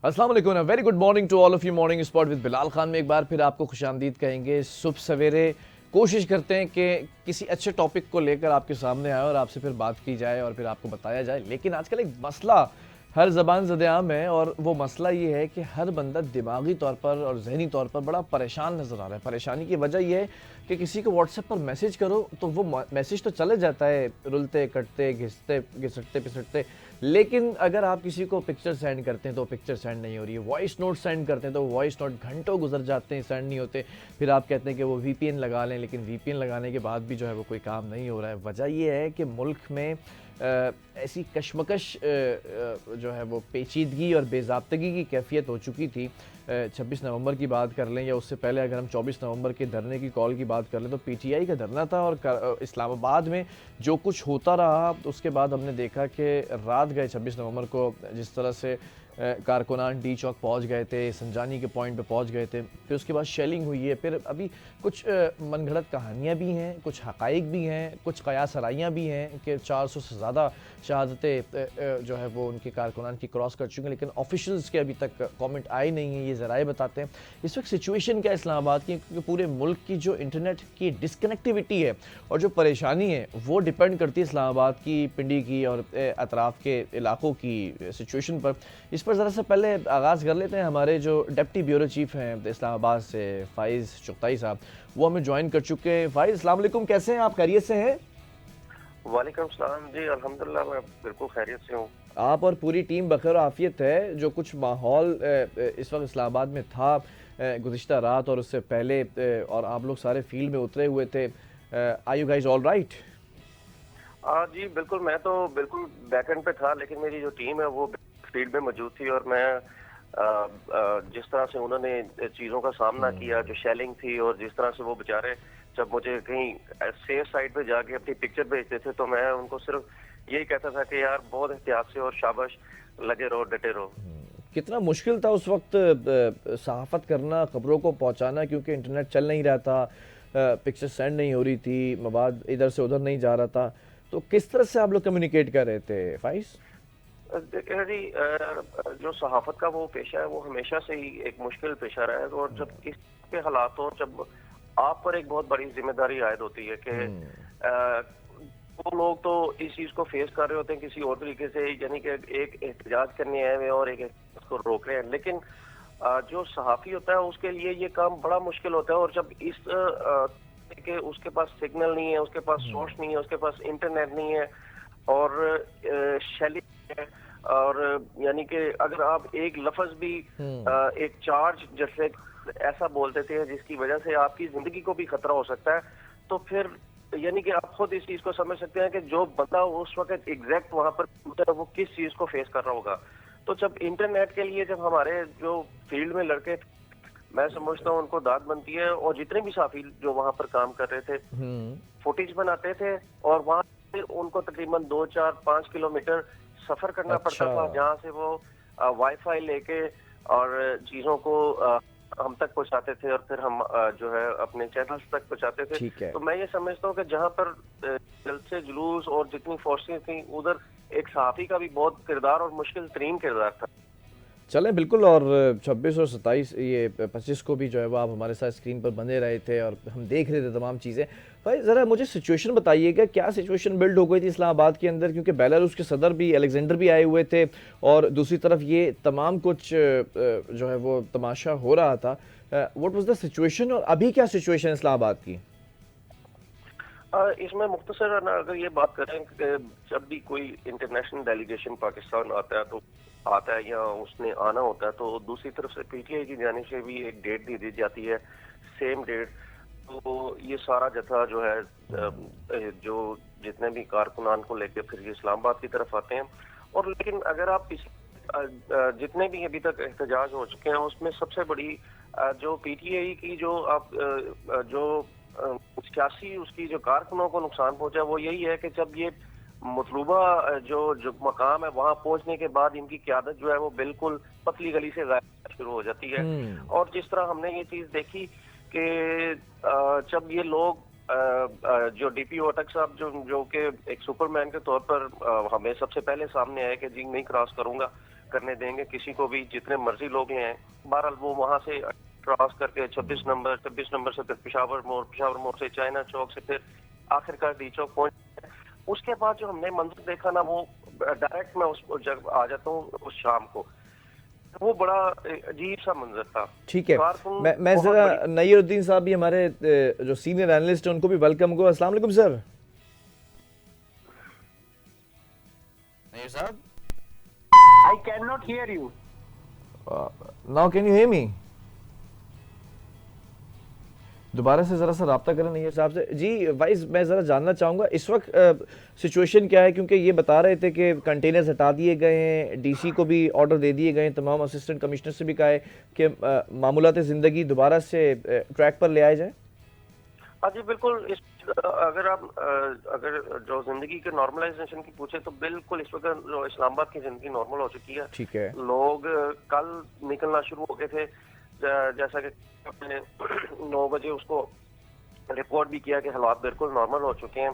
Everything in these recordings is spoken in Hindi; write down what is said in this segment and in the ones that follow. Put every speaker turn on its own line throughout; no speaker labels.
अस्सलाम वालेकुम, very good morning to all of you. Morning spot with Bilal Khan में एक बार फिर आपको खुशामदीद कहेंगे। सुबह सवेरे कोशिश करते हैं कि किसी अच्छे टॉपिक को लेकर आपके सामने आए और आपसे फिर बात की जाए और फिर आपको बताया जाए। लेकिन आजकल एक मसला हर ज़बान ज़द-ए-आम है और वो मसला ये है कि हर बंदा दिमागी तौर पर और ज़हनी तौर पर बड़ा परेशान नज़र आ रहा है। परेशानी की वजह ये है कि किसी को व्हाट्सएप पर मैसेज करो तो वो मैसेज तो चले जाता है रुलते कटते घिसते घिसटते पिसटते, लेकिन अगर आप किसी को पिक्चर सेंड करते हैं तो पिक्चर सेंड नहीं हो रही है। वॉइस नोट सेंड करते हैं तो वॉइस नोट घंटों गुजर जाते हैं, सेंड नहीं होते। फिर आप कहते हैं कि वो वीपीएन लगा लें, लेकिन वीपीएन लगाने के बाद भी जो है वो कोई काम नहीं हो रहा है। वजह ये है कि मुल्क में ऐसी कशमकश जो है वो पेचीदगी और बेज़ाब्तगी की कैफियत हो चुकी थी। 26 नवंबर की बात कर लें या उससे पहले अगर हम 24 नवंबर के धरने की कॉल की बात कर लें तो पीटीआई का धरना था और इस्लामाबाद में जो कुछ होता रहा उसके बाद हमने देखा कि रात गए 26 नवंबर को जिस तरह से कारकुनान डी चौक पहुंच गए थे, संजानी के पॉइंट पे पहुंच गए थे, फिर उसके बाद शेलिंग हुई है। फिर अभी कुछ मनगढ़ंत कहानियाँ भी हैं, कुछ हक़ाइक़ भी हैं, कुछ क़यास-आराइयाँ भी हैं कि 400 से ज़्यादा शहादतें जो है वो उनके कारकुनान की क्रॉस कर चुकी हैं, लेकिन ऑफिशियल्स के अभी तक कमेंट आए नहीं हैं। ये ज़राए बताते हैं इस वक्त सिचुएशन क्या है इस्लामाबाद की, क्योंकि पूरे मुल्क की जो इंटरनेट की डिसकनेक्टिविटी है और जो परेशानी है वो डिपेंड करती है इस्लामाबाद की, पिंडी की और अतराफ़ के इलाकों की सिचुएशन पर। इस पर ज़रा सा पहले आगाज़ कर लेते हैं। हमारे जो डिप्टी ब्यूरो चीफ हैं इस्लामाबाद से फ़ाइज़ चुग़ताई साहब, वो हमें ज्वाइन कर चुके हैं। फ़ाइज़, अस्सलाम वालेकुम, कैसे हैं आप? खैरियत से हैं?
वालेकुम सलाम जी, अल्हम्दुलिल्लाह मैं बिल्कुल खैरियत से हूँ।
आप और पूरी टीम बखैर आफियत है। जो कुछ माहौल इस वक्त इस्लामाबाद में था गुज़िश्ता रात और उससे पहले और आप लोग सारे फील्ड में उतरे हुए थे, are you guys all right?
जी बिल्कुल, मैं तो बिल्कुल बैकएंड पे था, लेकिन मेरी जो टीम है वो फील्ड में मौजूद थी और मैं जिस तरह से उन्होंने चीज़ों का सामना किया, जो शेलिंग थी और जिस तरह से वो बेचारे जब मुझे कहीं सेफ साइड पे जाके अपनी पिक्चर भेजते थे तो मैं उनको सिर्फ यही कहता था कि यार बहुत एहतियात से और शाबाश, लगे रहो, डटे रहो।
कितना मुश्किल था उस वक्त सहाफ़त करना, खबरों को पहुंचाना, क्योंकि इंटरनेट चल नहीं रहा था, पिक्चर सेंड नहीं हो रही थी, मवाद इधर से उधर नहीं जा रहा था। तो किस तरह से आप लोग कम्युनिकेट कर रहे थे फ़ाइज़?
देखिए जी, जो सहाफत का वो पेशा है वो हमेशा से ही एक मुश्किल पेशा रहा है और जब इस के हालात हो, जब आप पर एक बहुत बड़ी जिम्मेदारी आयद होती है कि वो लोग तो इस चीज को फेस कर रहे होते हैं किसी और तरीके से, यानी कि एक एहतजाज करने आए हुए और एक उसको रोक रहे हैं, लेकिन जो सहाफी होता है उसके लिए ये काम बड़ा मुश्किल होता है। और जब इस के उसके पास सिग्नल नहीं है, उसके पास सोर्स नहीं है, उसके पास इंटरनेट नहीं है और शैली है, और यानी कि अगर आप एक लफ्ज भी एक चार्ज जैसे ऐसा बोल देते हैं जिसकी वजह से आपकी जिंदगी को भी खतरा हो सकता है, तो फिर यानी कि आप खुद इस चीज को समझ सकते हैं कि जो बंदा उस वक्त एग्जैक्ट वहां पर होता है वो किस चीज को फेस कर रहा होगा। तो जब इंटरनेट के लिए जब हमारे जो फील्ड में लड़के, मैं समझता हूँ उनको दाद बनती है, और जितने भी साथी जो वहां पर काम कर रहे थे फुटेज बनाते थे और वहां से उनको तकरीबन 2, 4, 5 किलोमीटर सफर करना पड़ता था, जहाँ से वो वाईफाई लेके और चीजों को हम तक पहुंचाते थे और फिर हम जो है अपने चैनल्स तक पहुंचाते थे। तो मैं ये समझता हूँ कि जहाँ पर जलसे जुलूस और जितनी फोर्सेस थी उधर एक सहाफी का भी बहुत किरदार और मुश्किल तरीन किरदार था।
चलें बिल्कुल। और 26 और 27 ये 25 को भी जो है वो आप हमारे साथ स्क्रीन पर बने रहे थे और हम देख रहे थे तमाम चीज़ें। भाई ज़रा मुझे सिचुएशन बताइएगा, क्या सिचुएशन बिल्ड हो गई थी इस्लामाबाद के अंदर, क्योंकि बेलारूस के सदर भी अलेक्जेंडर भी आए हुए थे और दूसरी तरफ ये तमाम कुछ जो है वो तमाशा हो रहा था। व्हाट वाज द सिचुएशन और अभी क्या सिचुएशन इस्लामाबाद की?
इसमें मुख्तसर ना अगर ये बात करें कि जब भी कोई इंटरनेशनल डेलीगेशन पाकिस्तान आता है तो आता है या उसने आना होता है, तो दूसरी तरफ से पीटीआई की जानिब से भी एक डेट दे दी जाती है, सेम डेट। तो ये सारा जत्था जो है जो जितने भी कारकुनान को लेकर फिर ये इस्लामाबाद की तरफ आते हैं। और लेकिन अगर आप जितने भी अभी तक एहतजाज हो चुके हैं उसमें सबसे बड़ी जो पीटीआई की जो आप जो 86 उसकी जो कारकुनों को नुकसान पहुंचा वो यही है कि जब ये मतलूबा जो मकाम है वहां पहुंचने के बाद इनकी क्यादत जो है वो बिल्कुल पतली गली से गायब शुरू हो जाती है। और जिस तरह हमने ये चीज देखी कि जब ये लोग जो डीपीओ अटक साहब जो कि एक सुपरमैन के तौर पर हमें सबसे पहले सामने आए कि जी नहीं क्रॉस करूंगा, करने देंगे किसी को भी, जितने मर्जी लोग हैं। बहरहाल वो वहां से क्रॉस करके 26 नंबर से फिर पेशावर मोड़ से चाइना चौक से फिर आखिरकार डी चौक पहुंचे। उसके बाद जो हमने मंजर देखा ना, वो डायरेक्ट मैं उस जगह आ जाता हूँ उस शाम को, वो बड़ा अजीब सा मंजर था।
ठीक है,
कारकुन
मैं
बहुत
जरा
बड़ी-
नईरुद्दीन साहब भी हमारे जो सीनियर एनालिस्ट हैं उनको भी वेलकम को। अस्सलाम वालेकुम सर। नईर साहब,
I cannot hear you.
Now can you hear me? दोबारा से ज़रा सा रब्ता करें नैयर साहब से। जी वाइस, मैं ज़रा जानना चाहूँगा इस वक्त सिचुएशन क्या है, क्योंकि ये बता रहे थे कि कंटेनर्स हटा दिए गए हैं, डीसी को भी ऑर्डर दे दिए गए हैं, तमाम असिस्टेंट कमिश्नर से भी कहा है कि मामूलात ज़िंदगी दोबारा से ट्रैक पर ले आए जाए।
हाँ जी बिल्कुल। अगर जो जिंदगी के नॉर्मलाइजेशन की पूछे तो बिल्कुल इस वक्त जो इस्लामाबाद की जिंदगी नॉर्मल हो चुकी है।
ठीक है,
लोग कल निकलना शुरू हो गए थे, जैसा कि आपने 9 बजे उसको रिपोर्ट भी किया कि हालात बिल्कुल नॉर्मल हो चुके हैं।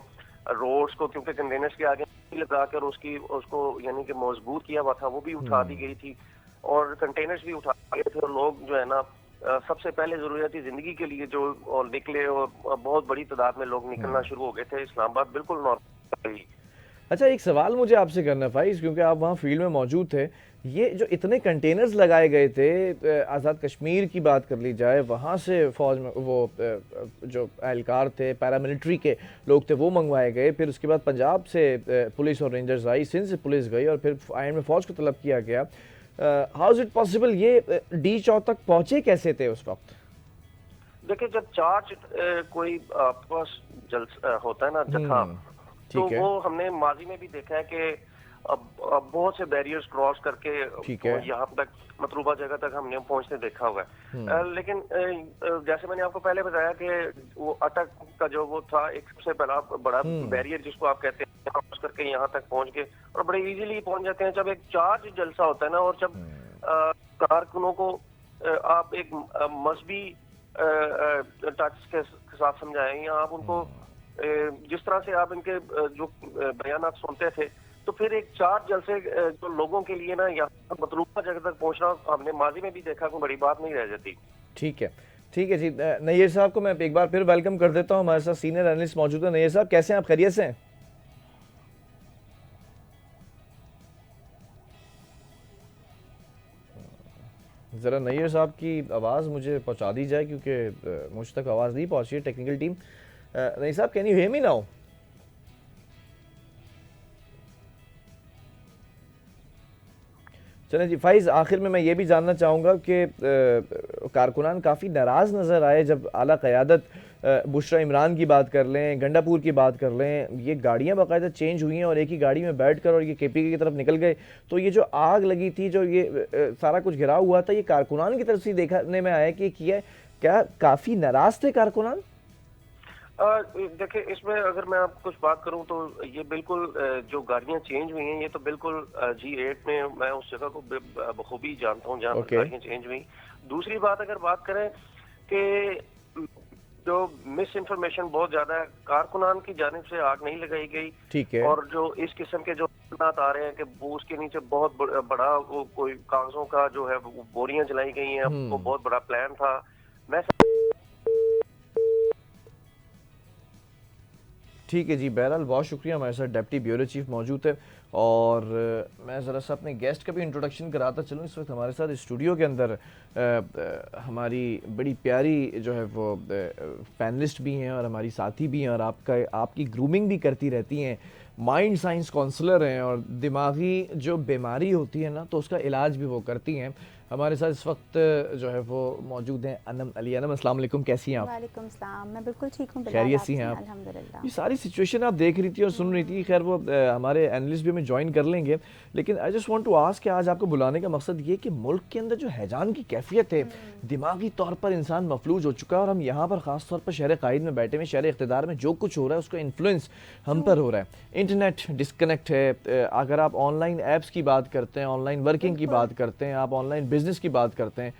रोड्स को क्योंकि कंटेनर्स के आगे लगाकर उसको यानी कि मजबूत किया हुआ था, वो भी उठा दी गई थी और कंटेनर्स भी उठा गए थे। और लोग जो है ना, सबसे पहले जरूरियाती जिंदगी के लिए जो और निकले, और बहुत बड़ी तादाद में लोग निकलना शुरू हो गए थे। इस्लामाबाद बिल्कुल नॉर्मल।
अच्छा एक सवाल मुझे आपसे करना फाइज, क्योंकि आप वहाँ फील्ड में मौजूद थे। ये जो इतने कंटेनर्स लगाए गए थे, आज़ाद कश्मीर की बात कर ली जाए, वहाँ से फौज में वो जो एहलकार थे, पैरामिलिट्री के लोग थे, वो मंगवाए गए। फिर उसके बाद पंजाब से पुलिस और रेंजर्स आई, सिंध से पुलिस गई और फिर आयन में फ़ौज को तलब किया गया। How is it possible? ये डी चौक तक पहुँचे कैसे थे उस वक्त?
देखिए, जब चार्ज कोई आपस जलसा होता है ना, जथा, तो
ठीक है,
वो हमने माजी में भी देखा है कि अब बहुत से बैरियर्स क्रॉस करके
ठीक है,
यहाँ तक मतलूबा जगह तक हमने पहुंचने देखा हुआ है। लेकिन जैसे मैंने आपको पहले बताया कि वो अटक का जो वो था, एक सबसे पहला बड़ा बैरियर जिसको आप कहते हैं, क्रॉस करके यहाँ तक पहुंच गए और बड़े इजीली पहुंच जाते हैं। जब एक चार्ज जलसा होता है ना, और जब कारकुनों को आप एक मजहबी टच के साथ समझाएं, या आप उनको जिस तरह से आप इनके जो बयानात सुनते थे, तो फिर एक चार जलसे जो लोगों के लिए ना यहाँ मतलूबा जगह तक पहुंचना हमने माजी में भी देखा, कोई बड़ी बात नहीं रह जाती।
ठीक है, ठीक है जी। नैयर साहब को मैं एक बार फिर वेलकम कर देता हूँ। हमारे साथ सीनियर एनालिस्ट मौजूद है। नैयर साहब कैसे हैं आप? खैरियत से हैं? ज़रा नैयर साहब की आवाज़ मुझे पहुँचा दी जाए, क्योंकि मुझ तक आवाज़ नहीं पहुँची है। टेक्निकल टीम, नैयर साहब can you hear me now? चलें जी फाइज़, आखिर में मैं ये भी जानना चाहूँगा कि कारकुनान काफ़ी नाराज़ नज़र आए जब आला क़यादत बुशरा इमरान की बात कर लें, गंडापुर की बात कर लें, ये गाड़ियाँ बाकायदा चेंज हुई हैं और एक ही गाड़ी में बैठ कर और ये KPK की तरफ निकल गए। तो ये जो आग लगी थी, जो ये सारा कुछ घिराव हुआ था, ये कारकुनान की तरफ से देखने में आया कि किया क्या काफ़ी नाराज़ थे कारकुनान?
देखिए, इसमें अगर मैं आपको कुछ बात करूं तो ये बिल्कुल जो गाड़ियां चेंज हुई हैं, ये तो बिल्कुल G8 में मैं उस जगह को बखूबी जानता हूं जहां पर गाड़ियां चेंज हुई। दूसरी बात, अगर बात करें कि जो मिस इन्फॉर्मेशन बहुत ज्यादा है, कारकुनान की जानिब से आग नहीं लगाई गई।
ठीक है,
और जो इस किस्म के जो बात आ रहे हैं कि वो उसके नीचे बहुत बड़ा वो कोई कागजों का जो है वो बोरियां जलाई गई हैं, वो बहुत बड़ा प्लान था। मैं
ठीक है जी। बहरहाल बहुत शुक्रिया, हमारे साथ डिप्टी ब्यूरो चीफ मौजूद है। और मैं ज़रा सा अपने गेस्ट का भी इंट्रोडक्शन कराता चलूँ। इस वक्त हमारे साथ स्टूडियो के अंदर हमारी बड़ी प्यारी जो है वो पैनलिस्ट भी हैं और हमारी साथी भी हैं, और आपकी ग्रूमिंग भी करती रहती हैं। माइंड साइंस काउंसलर हैं और दिमागी जो बीमारी होती है ना, तो उसका इलाज भी वो करती हैं। हमारे साथ इस वक्त जो है वो मौजूद हैं अनम अली। अनम, अस्सलाम वालेकुम, कैसी हैं आप?
वालेकुम सलाम, मैं बिल्कुल ठीक हूँ।
खैरियत सी हैं आप?
अल्हम्दुलिल्लाह।
ये सारी सिचुएशन आप देख रही थी और सुन रही थी, खैर वो हमारे एनालिस्ट भी हमें ज्वाइन कर लेंगे। लेकिन I just want to ask कि आज आपको बुलाने का मकसद ये कि मुल्क के अंदर जो हैजान की कैफियत है, दिमागी तौर पर इंसान मफलूज हो चुका है, और हम यहाँ पर ख़ास तौर पर शहर कायद में बैठे हुए, शहर इख्तिदार में जो कुछ हो रहा है उसका इन्फ्लुएंस हम पर हो रहा है। इंटरनेट डिस्कनेक्ट है। अगर आप ऑनलाइन ऐप्स की बात करते हैं, ऑनलाइन वर्किंग की बात करते हैं, आप ऑनलाइन बिजनेस की बात करते हैं,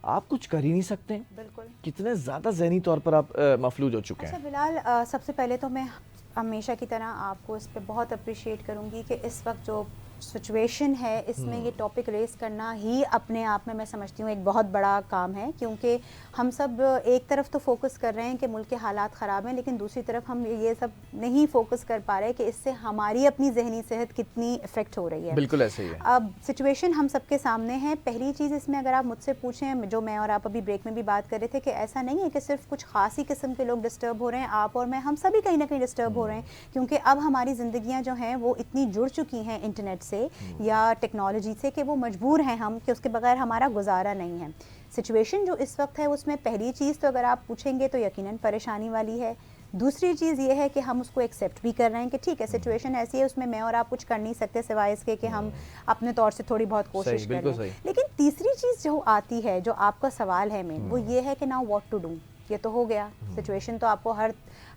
आप कुछ कर ही नहीं सकते हैं।
बिल्कुल।
कितने ज़्यादा ज़हनी तौर पर आप मफलूज हो चुके हैं।
अच्छा बिलाल, सबसे पहले तो मैं हमेशा की तरह आपको इस पे बहुत अप्रिशिएट करूँगी कि इस वक्त जो सिचुएशन है इसमें ये टॉपिक रेस करना ही अपने आप में मैं समझती हूँ एक बहुत बड़ा काम है, क्योंकि हम सब एक तरफ तो फोकस कर रहे हैं कि मुल्क के हालात ख़राब हैं, लेकिन दूसरी तरफ हम ये सब नहीं फोकस कर पा रहे कि इससे हमारी अपनी जहनी सेहत कितनी इफ़ेक्ट हो रही है।
बिल्कुल ऐसे ही है।
अब सिचुएशन हम सबके सामने है। पहली चीज़ इसमें अगर आप मुझसे पूछें, जो मैं और आप अभी ब्रेक में भी बात कर रहे थे, कि ऐसा नहीं है कि सिर्फ कुछ खास ही किस्म के लोग डिस्टर्ब हो रहे हैं, आप और मैं, हम सभी कहीं ना कहीं डिस्टर्ब हो रहे हैं, क्योंकि अब हमारी ज़िंदगियाँ जो हैं वो इतनी जुड़ चुकी हैं इंटरनेट से या टेक्नोलॉजी से कि वो मजबूर हैं हम कि उसके बगैर हमारा गुजारा नहीं है। सिचुएशन जो इस वक्त है उसमें पहली चीज़ तो अगर आप पूछेंगे तो यकीनन परेशानी वाली है। दूसरी चीज़ ये है कि हम उसको एक्सेप्ट भी कर रहे हैं कि ठीक है सिचुएशन ऐसी है, उसमें मैं और आप कुछ कर नहीं सकते सिवाय इसके कि हम अपने तौर से थोड़ी बहुत कोशिश कर लें। लेकिन तीसरी चीज़ जो आती है, जो आपका सवाल है मेन, वो ये है कि नाउ व्हाट टू डू। ये तो हो गया, सिचुएशन तो आपको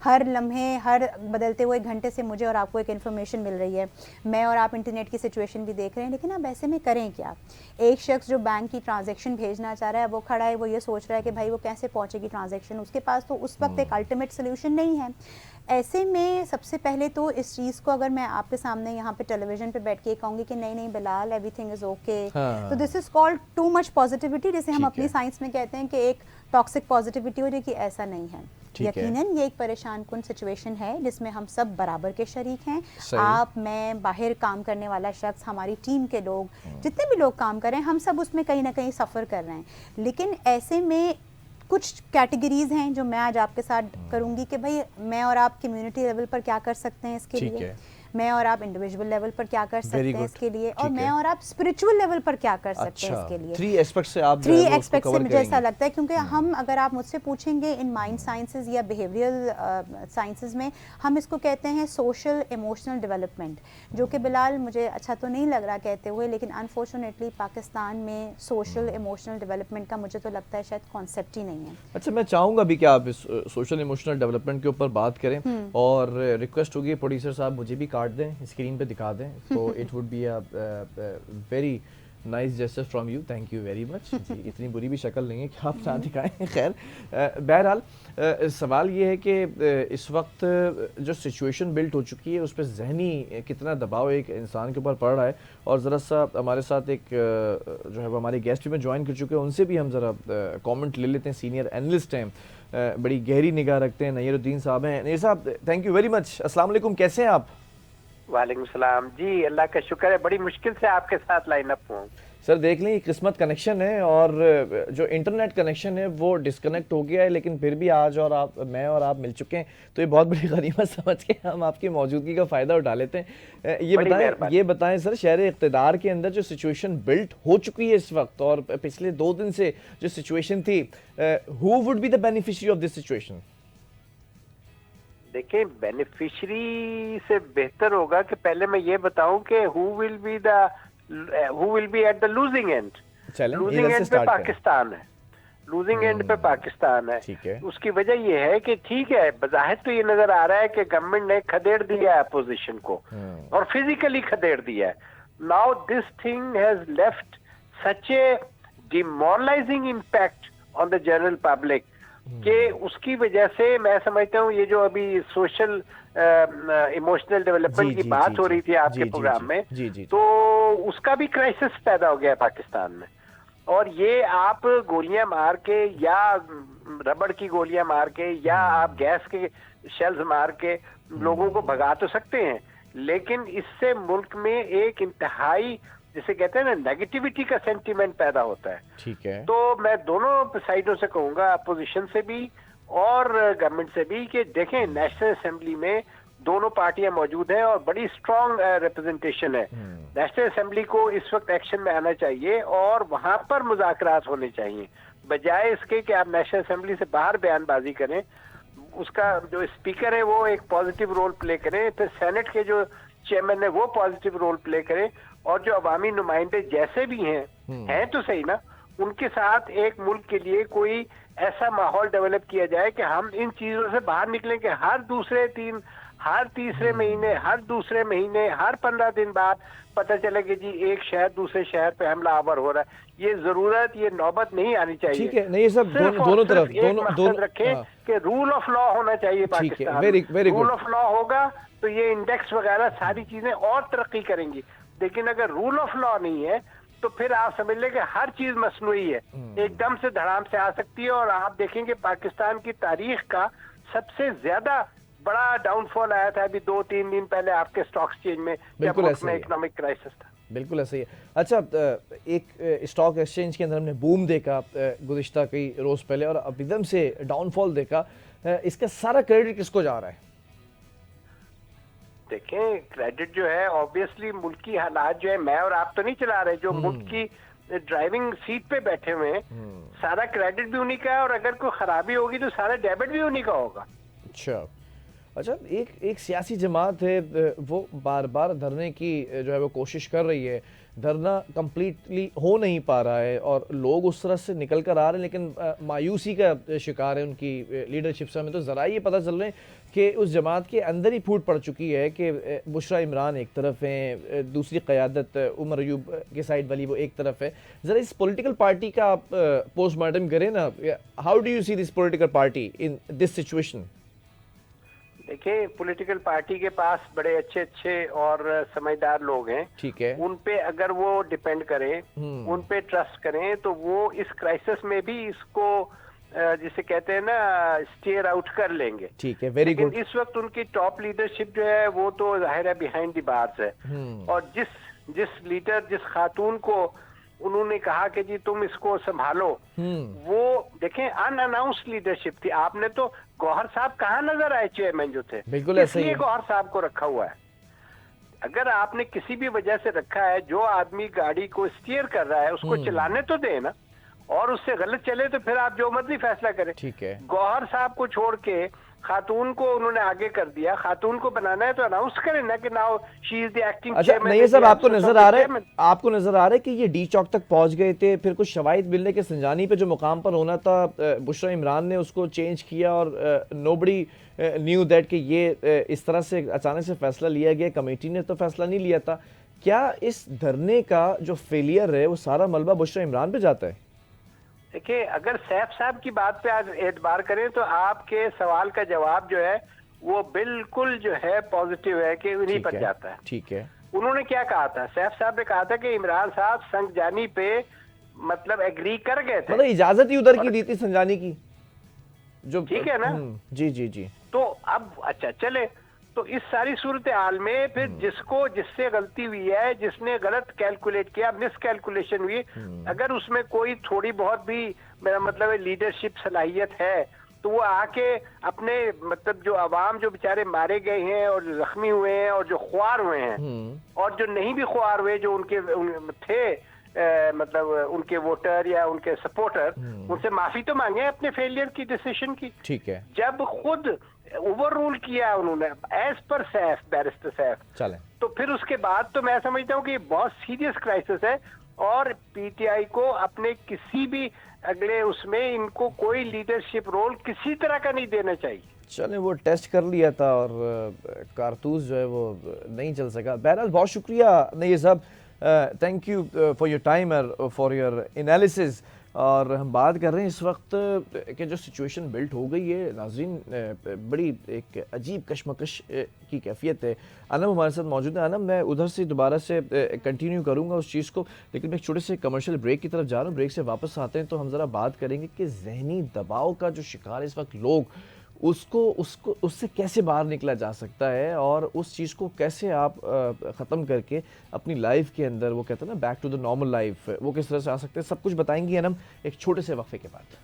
हर लम्हे, हर बदलते हुए घंटे से मुझे और आपको एक इन्फॉर्मेशन मिल रही है। मैं और आप इंटरनेट की सिचुएशन भी देख रहे हैं, लेकिन अब ऐसे में करें क्या? एक शख्स जो बैंक की ट्रांजैक्शन भेजना चाह रहा है, वो खड़ा है, वो ये सोच रहा है कि भाई वो कैसे पहुंचेगी ट्रांजैक्शन, उसके पास तो उस वक्त एक अल्टीमेट सोल्यूशन नहीं है। ऐसे में सबसे पहले तो इस चीज़ को अगर मैं आपके सामने यहाँ पे टेलीविजन पे बैठ के कहूँगी कि नहीं नहीं बिलाल एवरीथिंग इज़ ओके, तो this is called too much positivity, जिसे हम अपनी साइंस में कहते हैं कि एक टॉक्सिक पॉजिटिविटी हो, जो कि ऐसा नहीं है। यकीनन ये एक परेशान कुन सिचुएशन है जिसमें हम सब बराबर के शरीक हैं। आप, मैं, बाहर काम करने वाला शख्स, हमारी टीम के लोग, जितने भी लोग काम कर रहे हैं, हम सब उसमें कहीं ना कहीं सफ़र कर रहे हैं। लेकिन ऐसे में कुछ कैटेगरीज हैं जो मैं आज आपके साथ करूंगी कि भाई मैं और आप कम्युनिटी लेवल पर क्या कर सकते हैं इसके लिए, मैं और आप इंडिविजुअल लेवल पर क्या कर सकते हैं इसके लिए, और मैं और आप स्पिरिचुअल लेवल पर क्या कर सकते हैं इसके लिए।
थ्री एस्पेक्ट से आप
से मुझे ऐसा लगता है, क्योंकि हम, अगर आप मुझसे पूछेंगे इन माइंड साइंसेज या बिहेवियरल साइंसेज में, हम इसको कहते हैं सोशल इमोशनल डेवलपमेंट, जो कि बिलाल मुझे अच्छा तो नहीं लग रहा कहते हुए, लेकिन अनफॉर्चुनेटली पाकिस्तान में सोशल इमोशनल डेवलपमेंट का मुझे तो लगता है शायद कॉन्सेप्ट ही नहीं है।
अच्छा, मैं चाहूँगा भी कि आप इस सोशल इमोशनल डेवलपमेंट के ऊपर बात करें, और रिक्वेस्ट होगी प्रोड्यूसर साहब मुझे भी कार्ड दें, स्क्रीन पे दिखा दें, तो it would be a very nice gesture from you, thank you very much. जी, इतनी बुरी भी शक्ल नहीं है कि आप ना दिखाएं। खैर, बहरहाल सवाल ये है कि इस वक्त जो सिचुएशन बिल्ट हो चुकी है उस पर जहनी कितना दबाव एक इंसान के ऊपर पड़ रहा है, और ज़रा सा हमारे साथ एक जो है वो हमारे गेस्ट भी में ज्वाइन कर चुके हैं, उनसे भी हम ज़रा कमेंट ले लेते हैं। सीनियर एनालिस्ट हैं, बड़ी गहरी निगाह रखते हैं, नय्यरुद्दीन साहब हैं। नय्यर साहब, थैंक यू वेरी मच। अस्सलाम वालेकुम, कैसे हैं आप?
वालेकुम सलाम जी, अल्लाह का शुक्र है, बड़ी मुश्किल से आपके साथ लाइन अप हुआ।
सर देख लें, किस्मत कनेक्शन है, और जो इंटरनेट कनेक्शन है वो डिस्कनेक्ट हो गया है, लेकिन फिर भी आज और आप, मैं और आप मिल चुके हैं, तो ये बहुत बड़ी गनीमत समझ के हम आपकी मौजूदगी का फ़ायदा उठा लेते हैं। ये बताएं सर, शहर इक़्तिदार के अंदर जो सिचुएशन बिल्ट हो चुकी है इस वक्त, और पिछले 2 दिन से जो सिचुएशन थी, who would be the beneficiary of this situation?
देखिए, बेनिफिशियरी से बेहतर होगा कि पहले मैं ये बताऊं कि who will be at the losing and. Losing and पे पाकिस्तान है, लूजिंग एंड पे पाकिस्तान है। उसकी वजह ये है कि ठीक है, बज़ाहिर तो ये नजर आ रहा है कि गवर्नमेंट ने खदेड़ दिया है अपोजिशन को, और फिजिकली खदेड़ दिया है। Now this thing has left such A demoralising impact on the general public कि उसकी वजह से मैं समझता हूँ ये जो अभी सोशल इमोशनल डेवलपमेंट की बात हो रही थी आपके प्रोग्राम में, तो उसका भी क्राइसिस पैदा हो गया है पाकिस्तान में। और ये आप गोलियां मार के, या रबड़ की गोलियां मार के, या आप गैस के शेल्स मार के लोगों को भगा तो सकते हैं, लेकिन इससे मुल्क में एक इंतहाई, जिसे कहते हैं ना, नेगेटिविटी का सेंटीमेंट पैदा होता है।
ठीक है,
तो मैं दोनों साइडों से कहूंगा, अपोजिशन से भी और गवर्नमेंट से भी, कि देखें नेशनल असेंबली में दोनों पार्टियां मौजूद हैं और बड़ी स्ट्रांग रिप्रेजेंटेशन है। नेशनल असेंबली को इस वक्त एक्शन में आना चाहिए और वहां पर मुज़ाकरात होने चाहिए, बजाय इसके कि आप नेशनल असेंबली से बाहर बयानबाजी करें। उसका जो स्पीकर है वो एक पॉजिटिव रोल प्ले करें, फिर सेनेट के जो चेयरमैन है वो पॉजिटिव रोल प्ले करें, और जो अवामी नुमाइंदे जैसे भी हैं तो सही ना, उनके साथ एक मुल्क के लिए कोई ऐसा माहौल डेवलप किया जाए कि हम इन चीजों से बाहर निकलें कि हर तीसरे महीने, हर दूसरे महीने, हर 15 दिन बाद पता चले कि जी एक शहर दूसरे शहर पे हमला आवर हो रहा है। ये जरूरत, ये नौबत नहीं आनी चाहिए।
ठीक है, नहीं ये सब दोनों तरफ दोनों
रखें कि रूल ऑफ लॉ होना चाहिए पाकिस्तान। रूल ऑफ लॉ होगा तो ये इंडेक्स वगैरह सारी चीजें और तरक्की करेंगी। लेकिन अगर रूल ऑफ लॉ नहीं है तो फिर आप समझ लें कि हर चीज मसनूई है, एकदम से धड़ाम से आ सकती है। और आप देखेंगे पाकिस्तान की तारीख का सबसे ज्यादा बड़ा डाउनफॉल आया था अभी 2-3 दिन पहले आपके स्टॉक एक्सचेंज में, जब उसमें इकोनॉमिक क्राइसिस था।
बिल्कुल ऐसे ही है। अच्छा, एक स्टॉक एक्सचेंज के अंदर हमने बूम देखा गुज़िश्ता कई रोज़ पहले, और अब एकदम से डाउनफॉल देखा। इसका सारा क्रेडिट किसको जा रहा है?
देखें, क्रेडिट जो है ऑब्वियसली मुल्की हालात जो है, मैं और आप तो नहीं चला रहे, जो मुल्क की ड्राइविंग सीट पे बैठे हुए हैं, सारा क्रेडिट भी उन्हीं का है, और अगर कोई खराबी होगी तो सारा डेबिट भी उन्हीं का होगा।
अच्छा, एक सियासी जमात है, वो बार बार धरने की जो है वो कोशिश कर रही है, धरना कंप्लीटली हो नहीं पा रहा है और लोग उस तरह से निकल कर आ रहे हैं, लेकिन मायूसी का शिकार है उनकी लीडरशिप से। हमें तो ज़रा ये पता चल रहे हैं कि उस जमात के अंदर ही फूट पड़ चुकी है कि बुशरा इमरान एक तरफ हैं, दूसरी क़यादत उमर अयूब के साइड वाली वो एक तरफ है। ज़रा इस पॉलिटिकल पार्टी का आप पोस्टमार्टम करें ना, how do you see this political party in this situation?
देखिए, पॉलिटिकल पार्टी के पास बड़े अच्छे अच्छे और समझदार लोग हैं,
ठीक है।
उन पे अगर वो डिपेंड करें, उन पे ट्रस्ट करें, तो वो इस क्राइसिस में भी इसको जिसे कहते हैं ना स्टीयर आउट कर लेंगे।
ठीक है, वेरी गुड।
इस वक्त उनकी टॉप लीडरशिप जो है वो तो जाहिर है बिहाइंड द बार्स है, और जिस लीडर, जिस खातून को उन्होंने कहा कि जी तुम इसको संभालो, वो देखें अनअनाउंस्ड लीडरशिप थी। आपने तो गौहर साहब कहाँ नजर आए चेयरमैन जो थे?
बिल्कुल ऐसे ही।
गौहर साहब को रखा हुआ है। अगर आपने किसी भी वजह से रखा है, जो आदमी गाड़ी को स्टीयर कर रहा है उसको चलाने तो दे ना, और उससे गलत चले तो फिर आप जो मर्जी फैसला करें।
ठीक है।
गौहर साहब को छोड़ के खातून को उन्होंने आगे कर दिया। खातून को बनाना है तो अनाउंस करें ना कि now she is the acting chairman.
नहीं साहब, आपको नजर आ रहा है कि ये डी चौक तक पहुंच गए थे, फिर कुछ शवाहिद मिलने के संजानी पे जो मुकाम पर होना था, बुशरा इमरान ने उसको चेंज किया, और नोबडी न्यू दैट कि ये इस तरह से अचानक से फैसला लिया गया। कमेटी ने तो फैसला नहीं लिया था। क्या इस धरने का जो फेलियर है वो सारा मलबा बुशरा इमरान पे जाता है?
देखिए, अगर सैफ साहब की बात पे आज एतबार करें तो आपके सवाल का जवाब जो है वो बिल्कुल जो है पॉजिटिव है कि उन्हीं पर जाता है।
ठीक है।
उन्होंने क्या कहा था? सैफ साहब ने कहा था कि इमरान साहब संजानी पे मतलब एग्री कर गए थे,
मतलब इजाजत ही उधर की दी थी संजानी की, जो
ठीक है ना?
जी जी जी।
तो अब अच्छा चले, तो इस सारी सूरत हाल में फिर जिससे गलती हुई है, जिसने गलत कैलकुलेट किया, मिस कैलकुलेशन हुई, अगर उसमें कोई थोड़ी बहुत भी मेरा मतलब है लीडरशिप सलाहियत है, तो वो आके अपने मतलब जो अवाम जो बेचारे मारे गए हैं और जख्मी हुए हैं और जो ख्वार हुए हैं और जो नहीं भी ख्वार हुए, जो थे मतलब उनके वोटर या उनके सपोर्टर, उनसे माफी तो मांगे अपने फेलियर की, डिसीजन की।
ठीक है।
जब खुद ओवर रूल किया उन्होंने as per Saif, barrister Saif,
चले, तो
फिर उसके बाद तो मैं समझता हूँ कि ये बहुत सीरियस क्राइसिस है, और पीटीआई को अपने किसी भी अगले उसमें इनको कोई लीडरशिप रोल किसी तरह का नहीं देना चाहिए।
चले, वो टेस्ट कर लिया था और कारतूस जो है वो नहीं चल सका। बहरहाल बहुत शुक्रिया नईर साहब, thank you for your time और फॉर योर एनालिसिस। और हम बात कर रहे हैं इस वक्त कि जो सिचुएशन बिल्ट हो गई है नाज़रीन, बड़ी एक अजीब कशमकश की कैफियत है। अनम हमारे साथ मौजूद है। अनम, मैं उधर से दोबारा से कंटिन्यू करूंगा उस चीज़ को, लेकिन मैं एक छोटे से कमर्शियल ब्रेक की तरफ जा रहा हूँ। ब्रेक से वापस आते हैं तो हम ज़रा बात करेंगे कि जहनी दबाव का जो शिकार इस वक्त लोग, उससे कैसे बाहर निकला जा सकता है, और उस चीज़ को कैसे आप ख़त्म करके अपनी लाइफ के अंदर, वो कहते हैं ना back to the normal life, वो किस तरह से आ सकते हैं। सब कुछ बताएंगी अनम एक छोटे से वक्फे के बाद।